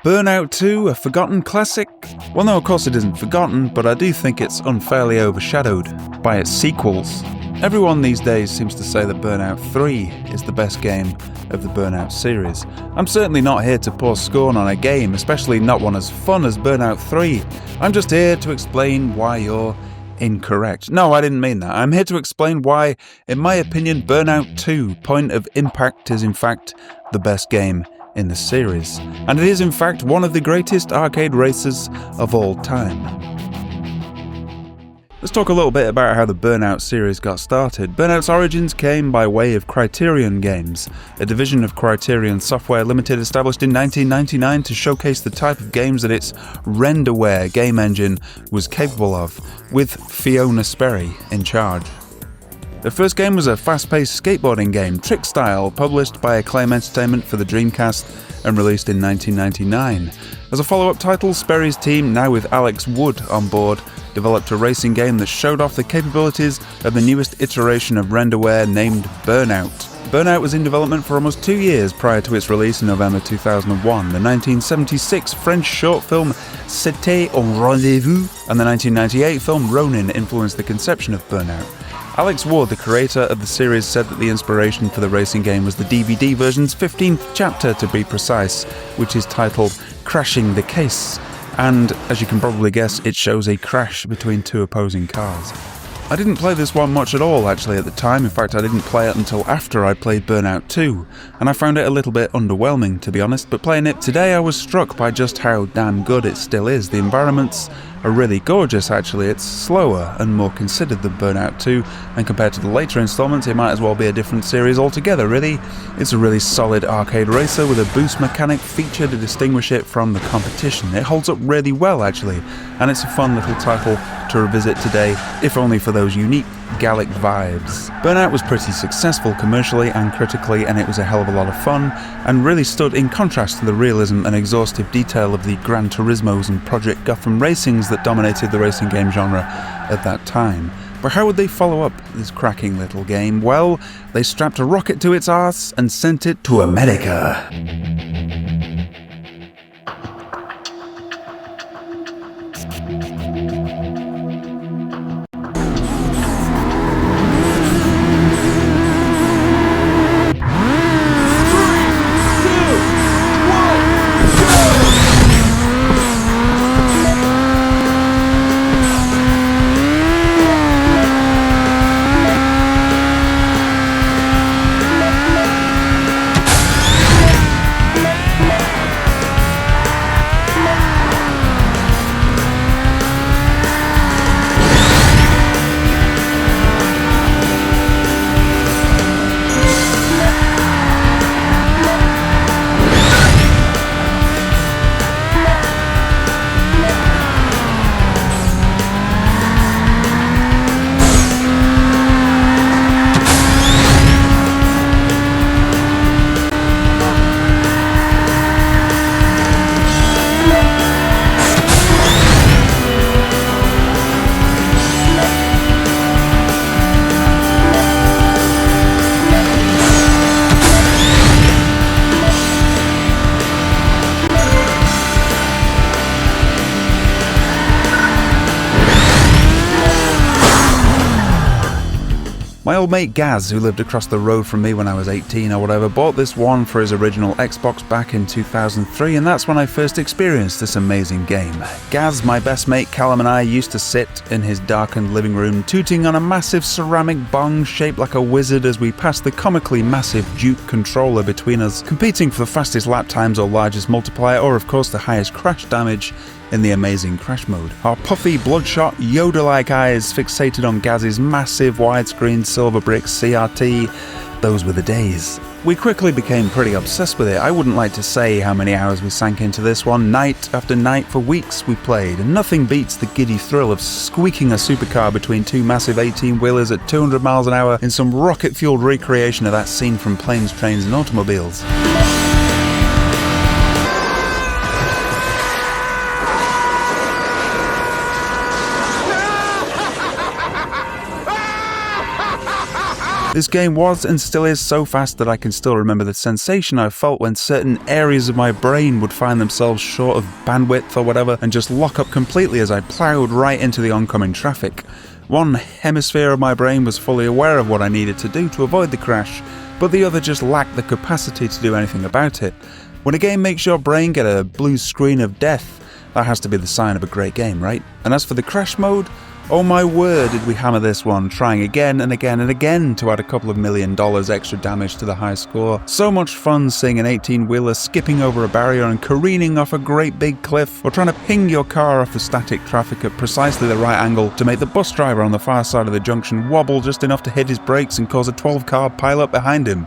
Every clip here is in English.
Burnout 2, a forgotten classic? Well, no, of course it isn't forgotten, but I do think it's unfairly overshadowed by its sequels. Everyone these days seems to say that Burnout 3 is the best game of the Burnout series. I'm certainly not here to pour scorn on a game, especially not one as fun as Burnout 3. I'm just here to explain why you're incorrect. No, I didn't mean that. I'm here to explain why, in my opinion, Burnout 2, Point of Impact, is in fact the best game in the series. And it is in fact one of the greatest arcade races of all time. Let's talk a little bit about how the Burnout series got started. Burnout's origins came by way of Criterion Games, a division of Criterion Software Limited established in 1999 to showcase the type of games that its Renderware game engine was capable of, with Fiona Sperry in charge. The first game was a fast-paced skateboarding game, Trick Style, published by Acclaim Entertainment for the Dreamcast and released in 1999. As a follow-up title, Sperry's team, now with Alex Wood on board, developed a racing game that showed off the capabilities of the newest iteration of Renderware named Burnout. Burnout was in development for almost 2 years prior to its release in November 2001. The 1976 French short film C'était un rendez-vous and the 1998 film Ronin influenced the conception of Burnout. Alex Ward, the creator of the series, said that the inspiration for the racing game was the DVD version's 15th chapter, to be precise, which is titled Crashing the Case. And, as you can probably guess, it shows a crash between two opposing cars. I didn't play this one much at all, actually, at the time. In fact, I didn't play it until after I played Burnout 2, and I found it a little bit underwhelming, to be honest, but playing it today I was struck by just how damn good it still is. The environments are really gorgeous, actually. It's slower and more considered than Burnout 2, and compared to the later installments, it might as well be a different series altogether, really. It's a really solid arcade racer with a boost mechanic feature to distinguish it from the competition. It holds up really well, actually, and it's a fun little title to revisit today, if only for those unique Gallic vibes. Burnout was pretty successful commercially and critically, and it was a hell of a lot of fun, and really stood in contrast to the realism and exhaustive detail of the Gran Turismos and Project Gotham racings that dominated the racing game genre at that time. But how would they follow up this cracking little game? Well, they strapped a rocket to its arse and sent it to America. My old mate Gaz, who lived across the road from me when I was 18 or whatever, bought this one for his original Xbox back in 2003, and that's when I first experienced this amazing game. Gaz, my best mate Callum, and I used to sit in his darkened living room tooting on a massive ceramic bong shaped like a wizard as we passed the comically massive Duke controller between us, competing for the fastest lap times or largest multiplier, or of course the highest crash damage in the amazing crash mode. Our puffy, bloodshot, Yoda-like eyes fixated on Gaz's massive widescreen silver brick CRT, those were the days. We quickly became pretty obsessed with it. I wouldn't like to say how many hours we sank into this one. Night after night for weeks we played, and nothing beats the giddy thrill of squeaking a supercar between two massive 18-wheelers at 200 miles an hour in some rocket-fueled recreation of that scene from Planes, Trains and Automobiles. This game was and still is so fast that I can still remember the sensation I felt when certain areas of my brain would find themselves short of bandwidth or whatever and just lock up completely as I ploughed right into the oncoming traffic. One hemisphere of my brain was fully aware of what I needed to do to avoid the crash, but the other just lacked the capacity to do anything about it. When a game makes your brain get a blue screen of death, that has to be the sign of a great game, right? And as for the crash mode, oh my word did we hammer this one, trying again and again and again to add a couple of $1 million extra damage to the high score. So much fun seeing an 18-wheeler skipping over a barrier and careening off a great big cliff, or trying to ping your car off the static traffic at precisely the right angle to make the bus driver on the far side of the junction wobble just enough to hit his brakes and cause a 12-car pileup behind him.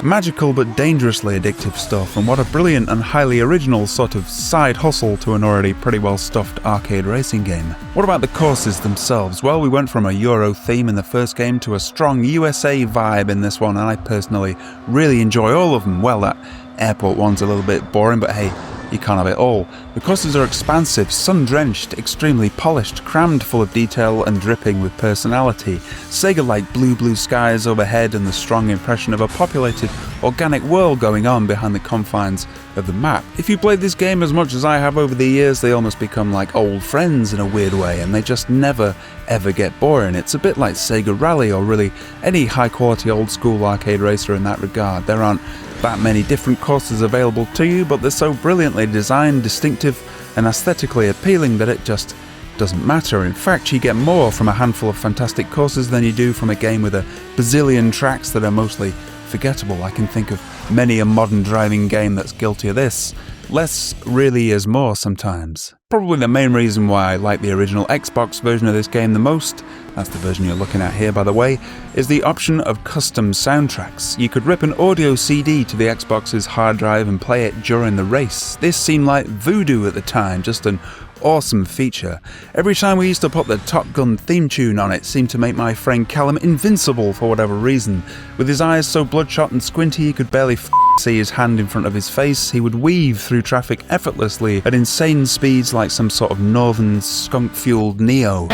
Magical but dangerously addictive stuff, and what a brilliant and highly original sort of side hustle to an already pretty well stuffed arcade racing game. What about the courses themselves? Well, we went from a Euro theme in the first game to a strong USA vibe in this one, and I personally really enjoy all of them. Well, that airport one's a little bit boring, but hey, you can't have it all. The courses are expansive, sun-drenched, extremely polished, crammed full of detail and dripping with personality. Sega-like blue skies overhead and the strong impression of a populated, organic world going on behind the confines of the map. If you played this game as much as I have over the years, they almost become like old friends in a weird way, and they just never ever get boring. It's a bit like Sega Rally, or really any high-quality old-school arcade racer in that regard. There aren't that many different courses available to you, but they're so brilliantly designed, distinctive, and aesthetically appealing that it just doesn't matter. In fact, you get more from a handful of fantastic courses than you do from a game with a bazillion tracks that are mostly forgettable. I can think of many a modern driving game that's guilty of this. Less really is more sometimes. Probably the main reason why I like the original Xbox version of this game the most, that's the version you're looking at here by the way, is the option of custom soundtracks. You could rip an audio CD to the Xbox's hard drive and play it during the race. This seemed like voodoo at the time, just an awesome feature. Every time we used to put the Top Gun theme tune on, it seemed to make my friend Callum invincible for whatever reason. With his eyes so bloodshot and squinty he could barely see his hand in front of his face, he would weave through traffic effortlessly at insane speeds like some sort of northern skunk-fueled Neo.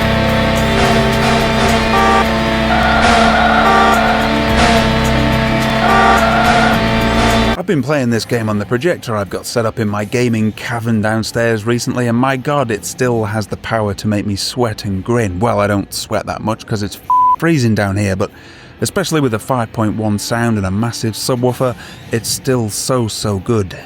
I've been playing this game on the projector I've got set up in my gaming cavern downstairs recently, and my god, it still has the power to make me sweat and grin. Well, I don't sweat that much because it's freezing down here, but especially with a 5.1 sound and a massive subwoofer, it's still so good.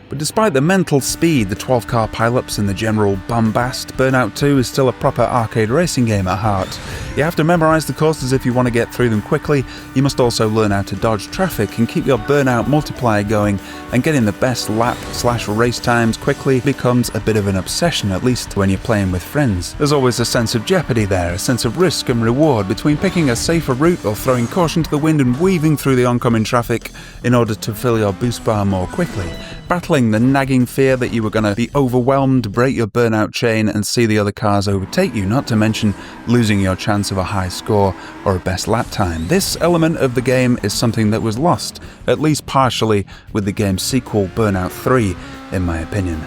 But despite the mental speed, the 12-car pileups and the general bombast, Burnout 2 is still a proper arcade racing game at heart. You have to memorise the courses if you want to get through them quickly. You must also learn how to dodge traffic and keep your Burnout multiplier going, and getting the best lap/race times quickly becomes a bit of an obsession, at least when you're playing with friends. There's always a sense of jeopardy there, a sense of risk and reward between picking a safer route or throwing caution to the wind and weaving through the oncoming traffic in order to fill your boost bar more quickly. Battling the nagging fear that you were going to be overwhelmed, break your Burnout chain and see the other cars overtake you, not to mention losing your chance of a high score or a best lap time. This element of the game is something that was lost, at least partially, with the game's sequel Burnout 3, in my opinion.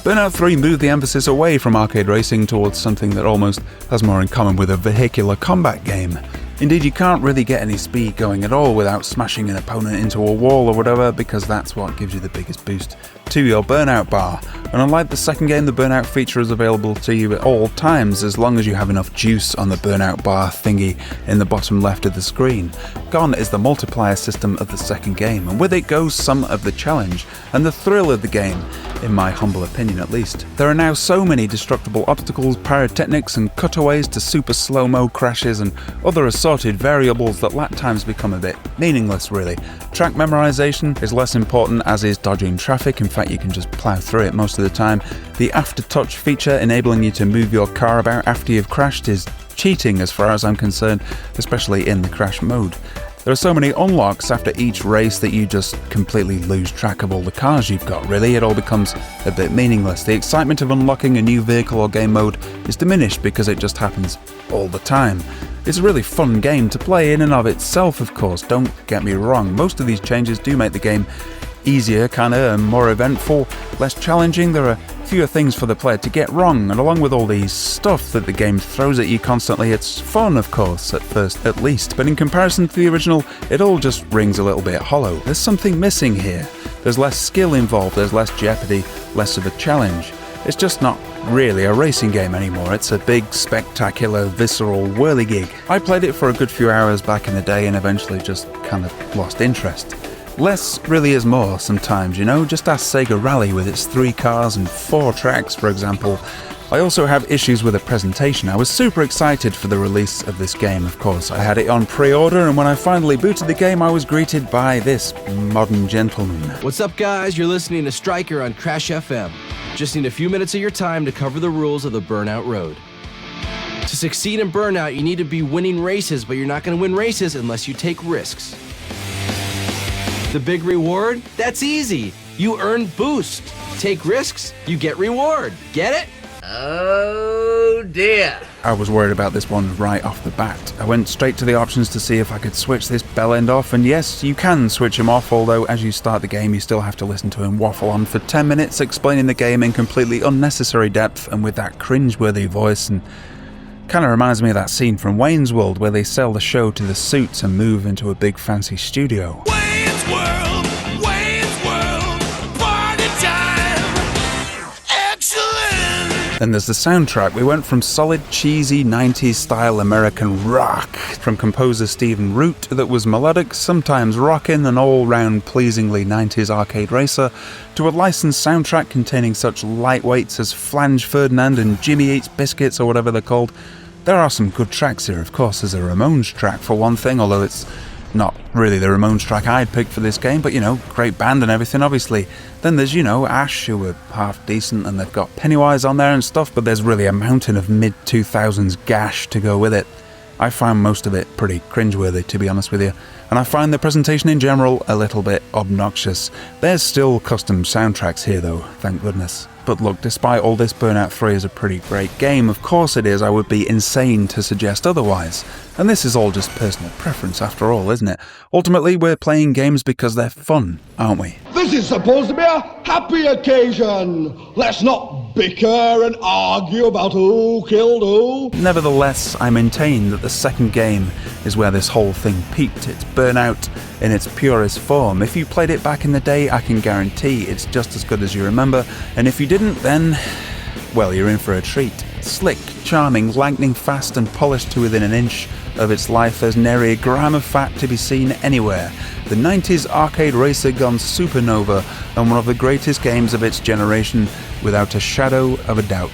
Burnout 3 moved the emphasis away from arcade racing towards something that almost has more in common with a vehicular combat game. Indeed, you can't really get any speed going at all without smashing an opponent into a wall or whatever, because that's what gives you the biggest boost to your Burnout bar. And unlike the second game, the Burnout feature is available to you at all times as long as you have enough juice on the Burnout bar thingy in the bottom left of the screen. Gone is the multiplier system of the second game, and with it goes some of the challenge and the thrill of the game, in my humble opinion at least. There are now so many destructible obstacles, pyrotechnics and cutaways to super slow-mo crashes and other assorted variables that lap times become a bit meaningless really. Track memorization is less important, as is dodging traffic. In fact, you can just plow through it most of the time. The aftertouch feature enabling you to move your car about after you've crashed is cheating as far as I'm concerned, especially in the crash mode. There are so many unlocks after each race that you just completely lose track of all the cars you've got, really. It all becomes a bit meaningless. The excitement of unlocking a new vehicle or game mode is diminished because it just happens all the time. It's a really fun game to play in and of itself, of course, don't get me wrong. Most of these changes do make the game easier, and more eventful, less challenging. There are fewer things for the player to get wrong, and along with all these stuff that the game throws at you constantly, it's fun, of course, at first at least, but in comparison to the original, it all just rings a little bit hollow. There's something missing here. There's less skill involved, there's less jeopardy, less of a challenge. It's just not really a racing game anymore. It's a big, spectacular, visceral whirligig. I played it for a good few hours back in the day and eventually just kind of lost interest. Less really is more sometimes, just ask Sega Rally with its 3 cars and 4 tracks, for example. I also have issues with the presentation. I was super excited for the release of this game, of course. I had it on pre-order, and when I finally booted the game, I was greeted by this modern gentleman. What's up, guys? You're listening to Stryker on Crash FM. Just need a few minutes of your time to cover the rules of the Burnout Road. To succeed in Burnout, you need to be winning races, but you're not going to win races unless you take risks. The big reward? That's easy. You earn boost. Take risks, you get reward. Get it? Oh dear. I was worried about this one right off the bat. I went straight to the options to see if I could switch this bell end off, and yes, you can switch him off, although as you start the game you still have to listen to him waffle on for 10 minutes explaining the game in completely unnecessary depth and with that cringeworthy voice, and kind of reminds me of that scene from Wayne's World where they sell the show to the suits and move into a big fancy studio. Wayne's World, party time, excellent. Then there's the soundtrack. We went from solid, cheesy 90s style American rock from composer Stephen Root that was melodic, sometimes rockin', and all-round pleasingly 90s arcade racer, to a licensed soundtrack containing such lightweights as Flange Ferdinand and Jimmy Eats Biscuits, or whatever they're called. There are some good tracks here, of course. There's a Ramones track for one thing, although it's not really the Ramones track I'd picked for this game, but great band and everything, obviously. Then there's, Ash, who were half decent, and they've got Pennywise on there and stuff, but there's really a mountain of mid-2000s gash to go with it. I found most of it pretty cringeworthy, to be honest with you, and I find the presentation in general a little bit obnoxious. There's still custom soundtracks here though, thank goodness. But look, despite all this, Burnout 3 is a pretty great game. Of course it is, I would be insane to suggest otherwise. And this is all just personal preference after all, isn't it? Ultimately, we're playing games because they're fun, aren't we? This is supposed to be a happy occasion. Let's not bicker and argue about who killed who. Nevertheless, I maintain that the second game is where this whole thing peaked. It's Burnout in its purest form. If you played it back in the day, I can guarantee it's just as good as you remember, and if you didn't, then, well, you're in for a treat. Slick, charming, lightning fast and polished to within an inch of its life, there's nary a gram of fat to be seen anywhere. The 90s arcade racer gone supernova, and one of the greatest games of its generation, without a shadow of a doubt.